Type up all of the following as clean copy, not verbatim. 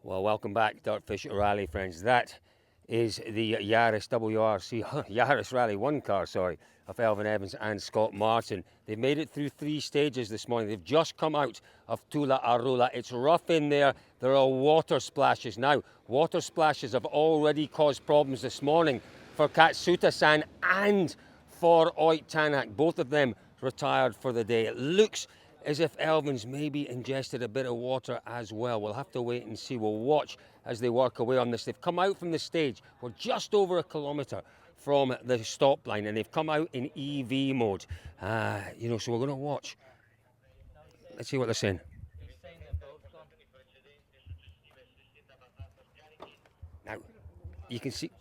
Well, welcome back, Dirtfish Rally friends. That is the Yaris WRC, Yaris Rally 1 car, sorry, of Elfyn Evans and Scott Martin. They've made it through 3 stages this morning. They've just come out of Tula Arula. It's rough in there. There are water splashes. Now, water splashes have already caused problems this morning for Katsuta-san and for Oit Tanak. Both of them retired for the day. It looks as if Elfyn's maybe ingested a bit of water as well. We'll have to wait and see. We'll watch as they work away on this. They've come out from the stage. We're just over a kilometre from the stop line, and they've come out in EV mode. So we're going to watch. Let's see what they're saying. Now, you can see.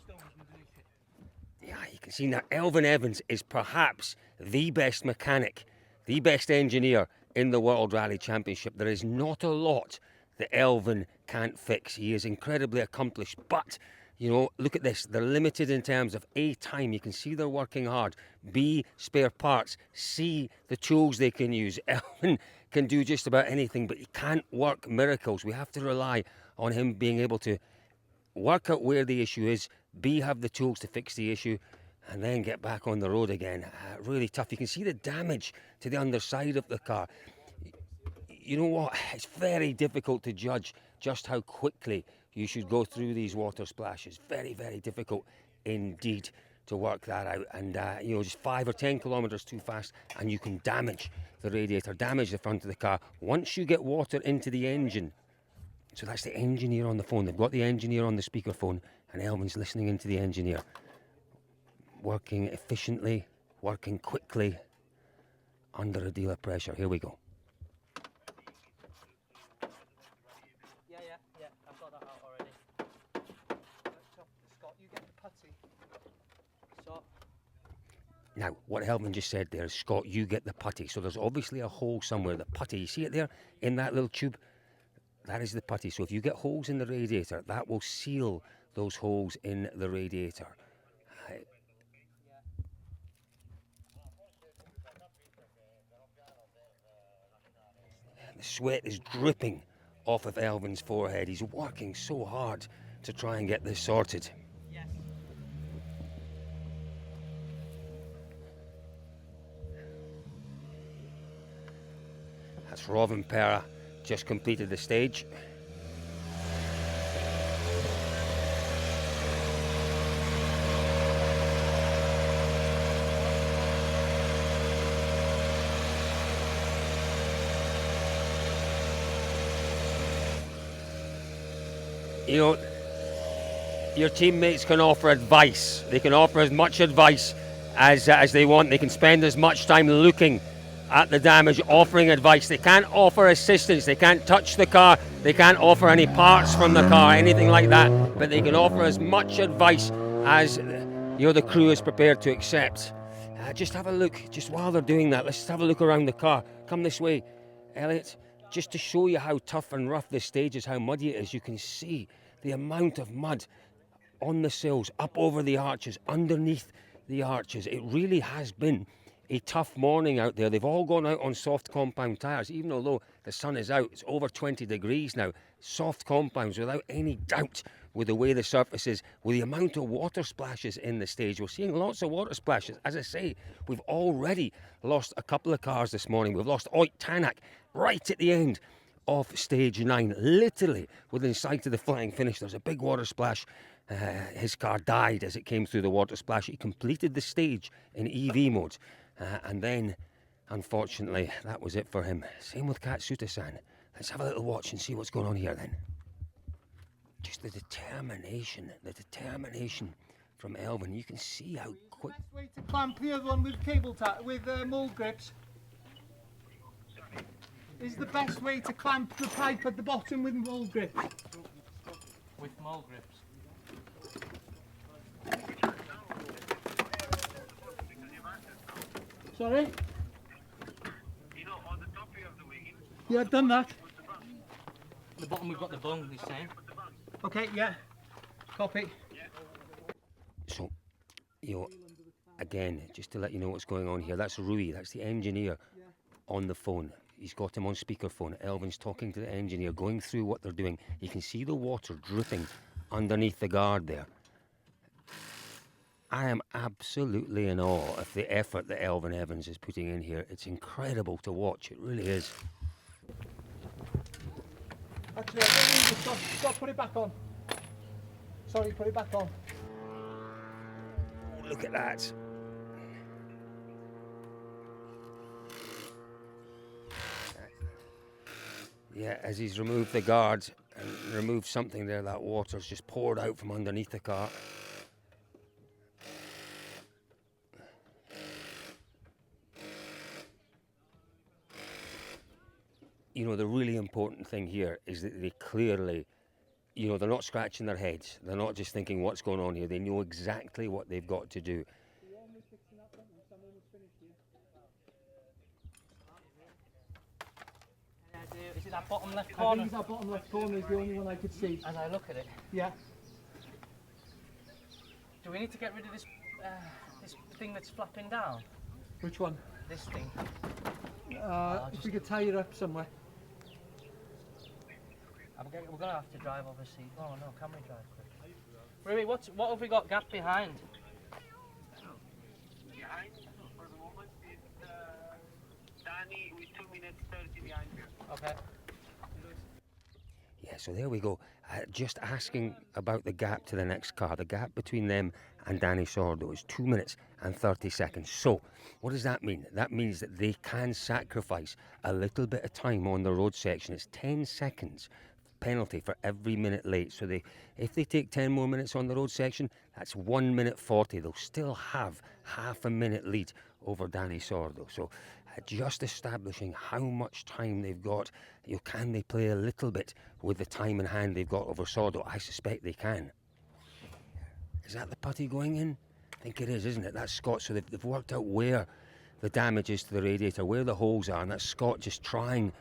Yeah, you can see now Elfyn Evans is perhaps the best mechanic, the best engineer in the World Rally Championship. There is not a lot that Elfyn can't fix. He is incredibly accomplished, but look at this. They're limited in terms of A, time. You can see they're working hard. B, spare parts. C, the tools they can use. Elfyn can do just about anything, but he can't work miracles. We have to rely on him being able to work out where the issue is, B, have the tools to fix the issue, and then get back on the road again. Really tough. You can see the damage to the underside of the car. You know what? It's very difficult to judge just how quickly you should go through these water splashes. Very, very difficult indeed to work that out. And, just 5 or 10 kilometres too fast, and you can damage the radiator, damage the front of the car. Once you get water into the engine, so that's the engineer on the phone. They've got the engineer on the speakerphone, and Elfyn's listening into the engineer. Working efficiently, working quickly, under a deal of pressure. Here we go. Yeah, I've got that out already. Scott, you get the putty. So. Now, what Elfyn just said there is, Scott, you get the putty. So there's obviously a hole somewhere. The putty, you see it there in that little tube? That is the putty. So if you get holes in the radiator, that will seal those holes in the radiator. The sweat is dripping off of Elfyn's forehead. He's working so hard to try and get this sorted. Yes. That's Robin Pera, just completed the stage. Your teammates can offer advice. They can offer as much advice as they want. They can spend as much time looking at the damage, offering advice. They can't offer assistance. They can't touch the car. They can't offer any parts from the car, anything like that. But they can offer as much advice as the crew is prepared to accept. Just have a look. Just while they're doing that, let's just have a look around the car. Come this way, Elliot. Just to show you how tough and rough this stage is, how muddy it is. You can see the amount of mud on the sills, up over the arches, underneath the arches. It really has been a tough morning out there. They've all gone out on soft compound tyres, even although the sun is out. It's over 20 degrees now. Soft compounds, without any doubt, with the way the surface is, with the amount of water splashes in the stage. We're seeing lots of water splashes. As I say, we've already lost a couple of cars this morning. We've lost Oit Tanak right at the end of stage 9, literally within sight of the flying finish. There's a big water splash. His car died as it came through the water splash. He completed the stage in EV mode. And then, unfortunately, that was it for him. Same with Katsuta-san. Let's have a little watch and see what's going on here then. Just the determination from Elfyn. You can see how quick. The best way to clamp the other one with cable tie, with mold grips. Is the best way to clamp the pipe at the bottom with mold grips. With mold grips. Sorry? On the top you have the wing. Yeah, I've done that. The bottom we've got the bung, he's saying. Okay, yeah. Copy. So, again, just to let you know what's going on here, that's Rui, that's the engineer on the phone. he's got him on speakerphone. Elvin's talking to the engineer, going through what they're doing. You can see the water dripping underneath the guard there. I am absolutely in awe of the effort that Elvin Evans is putting in here. It's incredible to watch, it really is. Actually, I don't need to stop, put it back on. Sorry, put it back on. Oh, look at that. Yeah, as he's removed the guard and removed something there, that water's just poured out from underneath the car. You know, the really important thing here is that they clearly, you know, they're not scratching their heads. They're not just thinking what's going on here. They know exactly what they've got to do. Is it that bottom left I corner? think that bottom left corner is the only one I could see. As I look at it. Yeah. Do we need to get rid of this this thing that's flapping down? Which one? This thing. If we could tie it up somewhere. We're gonna have to drive, obviously. Oh no, can we drive quick? Ruby, what have we got gap behind? Behind, for the moment, is Danny with 2 minutes 30 behind you. Okay. Yeah, so there we go. Just asking about the gap to the next car. The gap between them and Danny Sordo is 2 minutes and 30 seconds. So, what does that mean? That means that they can sacrifice a little bit of time on the road section. It's 10 seconds penalty for every minute late. So if they take 10 more minutes on the road section, that's 1 minute 40. They'll still have half a minute lead over Danny Sordo. So just establishing how much time they've got. Can they play a little bit with the time in hand they've got over Sordo? I suspect they can. Is that the putty going in? I think it is, isn't it? That's Scott. So they've worked out where the damage is to the radiator, where the holes are, and that's Scott just trying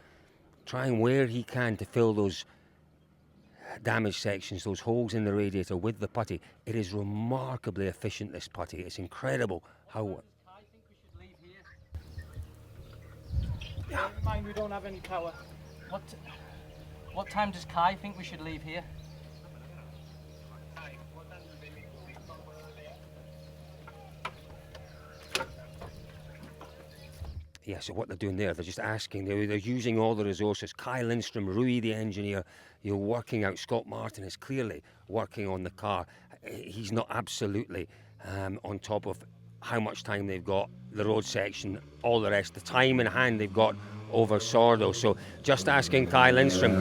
where he can to fill those damaged sections, those holes in the radiator with the putty. It is remarkably efficient, this putty. It's incredible how... I think we should leave here. Bear in mind we don't have any power. What time does Kai think we should leave here? Yeah, so what they're doing there, they're just asking, they're using all the resources. Kai Lindstrom, Rui the engineer, working out. Scott Martin is clearly working on the car. He's not absolutely on top of how much time they've got, the road section, all the rest, the time in hand they've got over Sordo. So just asking Kai Lindstrom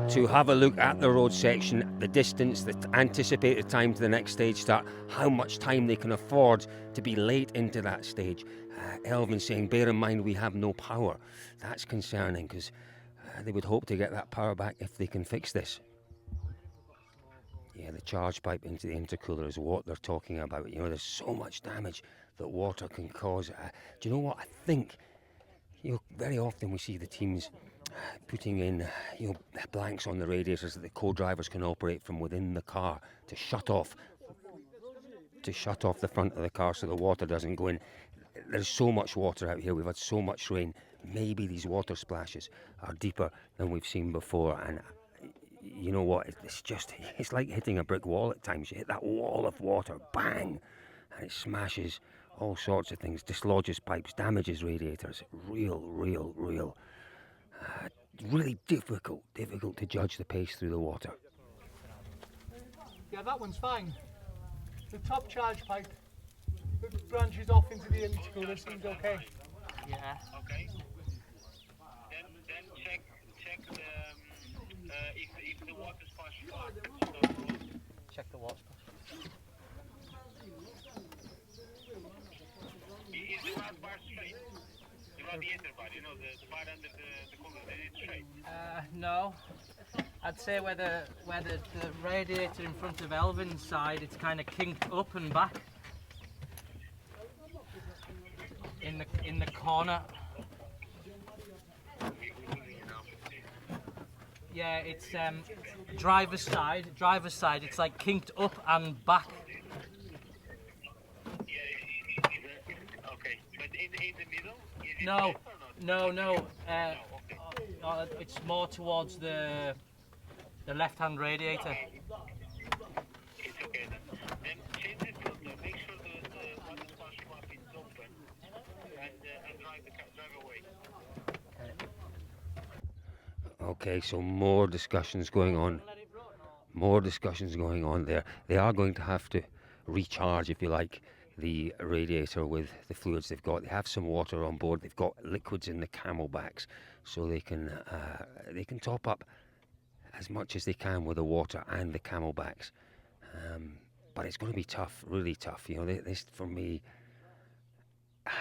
to have a look at the road section, the distance, the anticipated time to the next stage start, how much time they can afford to be late into that stage. Elvin saying, bear in mind we have no power. That's concerning, because they would hope to get that power back if they can fix this. Yeah, the charge pipe into the intercooler is what they're talking about. There's so much damage that water can cause. Do you know what? I think, very often we see the teams putting in, blanks on the radiators that the co-drivers can operate from within the car to shut off the front of the car so the water doesn't go in. There's so much water out here. We've had so much rain. Maybe these water splashes are deeper than we've seen before. And you know what? It's like hitting a brick wall at times. You hit that wall of water, bang, and it smashes all sorts of things, dislodges pipes, damages radiators. Real. Really difficult to judge the pace through the water. Yeah, that one's fine. The top charge pipe that branches off into the intercooler seems okay. Yeah. Okay. Then check the if the water splash. Check the water. Is the last bar straight? The radiator bar, the bar under the cooler, is it straight? No. I'd say where the radiator in front of Elvin's side, it's kind of kinked up and back. In the corner. Yeah, it's driver's side. It's like kinked up and back. Okay, but in the middle. No, no. It's more towards the left-hand radiator. It's okay then. Then change the filter, make sure the water splash flap is open, and drive away. Okay, so more discussions going on. More discussions going on there. They are going to have to recharge, if you like, the radiator with the fluids they've got. They have some water on board. They've got liquids in the camelbacks, so they can top up as much as they can with the water and the camelbacks. But it's going to be tough, really tough. You know, this for me.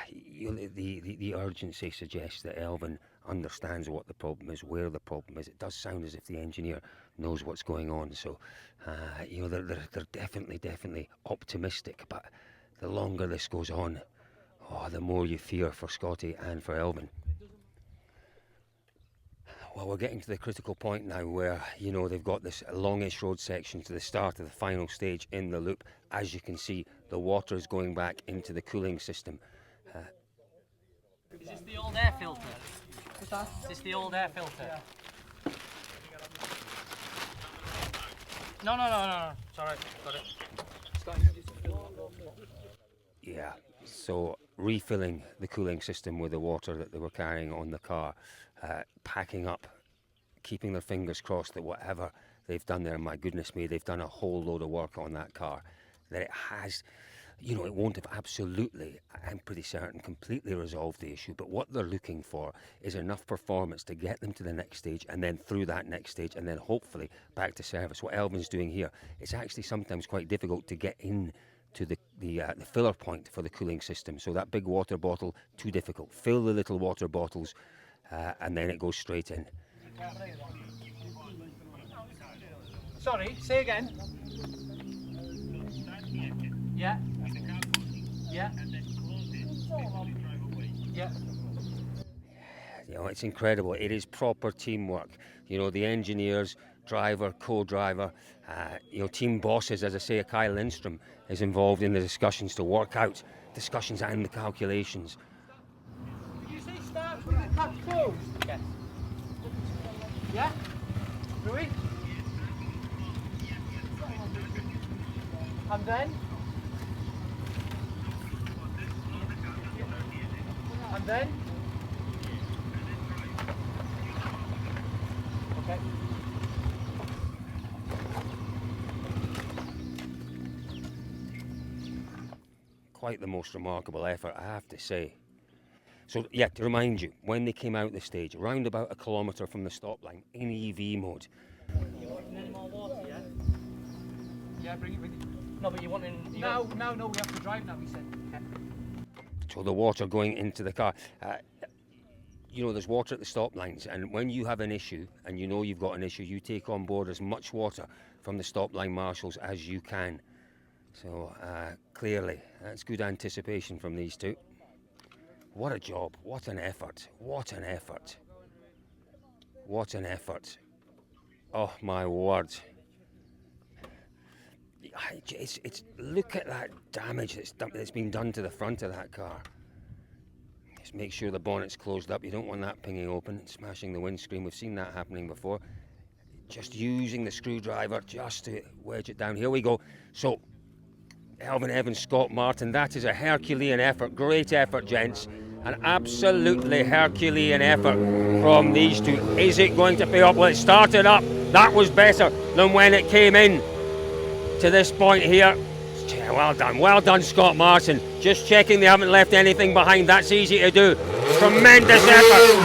You know, the urgency suggests that Elvin understands what the problem is, where the problem is. It does sound as if the engineer knows what's going on. So, you know, they're definitely optimistic. But the longer this goes on, the more you fear for Scotty and for Elvin. Well, we're getting to the critical point now where, you know, they've got this longish road section to the start of the final stage in the loop. As you can see, the water is going back into the cooling system. Is this the old air filter? Is this the old air filter? Yeah. No. Sorry, got it. Yeah, so refilling the cooling system with the water that they were carrying on the car, packing up, keeping their fingers crossed that whatever they've done there, my goodness me, they've done a whole load of work on that car, that it has, you know, it won't have absolutely, I'm pretty certain, completely resolved the issue, but what they're looking for is enough performance to get them to the next stage, and then through that next stage, and then hopefully back to service. What Elvin's doing here, it's actually sometimes quite difficult to get in to the filler point for the cooling system. So that big water bottle, too difficult. Fill the little water bottles, and then it goes straight in. Sorry, say again. Yeah. Yeah. Yeah. You know, it's incredible. It is proper teamwork. You know, the engineers, driver, co-driver, you know, team bosses, as I say, Kyle Lindstrom is involved in the discussions to work out discussions and the calculations. Did you say start with the cap closed? Yes. Yeah? Louis? And then? And then? Okay. Quite the most remarkable effort, I have to say. So, yeah, to remind you, when they came out the stage, around about 1 kilometre from the stop line, in EV mode. You wanting any more water, yeah? Yeah, bring it with you. No, but you wanting... No, we have to drive now, we said. Okay. So the water going into the car. You know, there's water at the stop lines, and when you have an issue, and you know you've got an issue, you take on board as much water from the stop line marshals as you can. So, clearly, that's good anticipation from these two. What a job, what an effort, what an effort. What an effort. Oh, my word. It's look at that damage that's been done to the front of that car. Just make sure the bonnet's closed up. You don't want that pinging open and smashing the windscreen. We've seen that happening before. Just using the screwdriver just to wedge it down. Here we go. So, Elvin Evans, Scott Martin, that is a Herculean effort. Great effort, gents. An absolutely Herculean effort from these two. Is it going to pay off? Well, it started up. That was better than when it came in to this point here. Well done, Scott Martin. Just checking they haven't left anything behind. That's easy to do. Tremendous effort.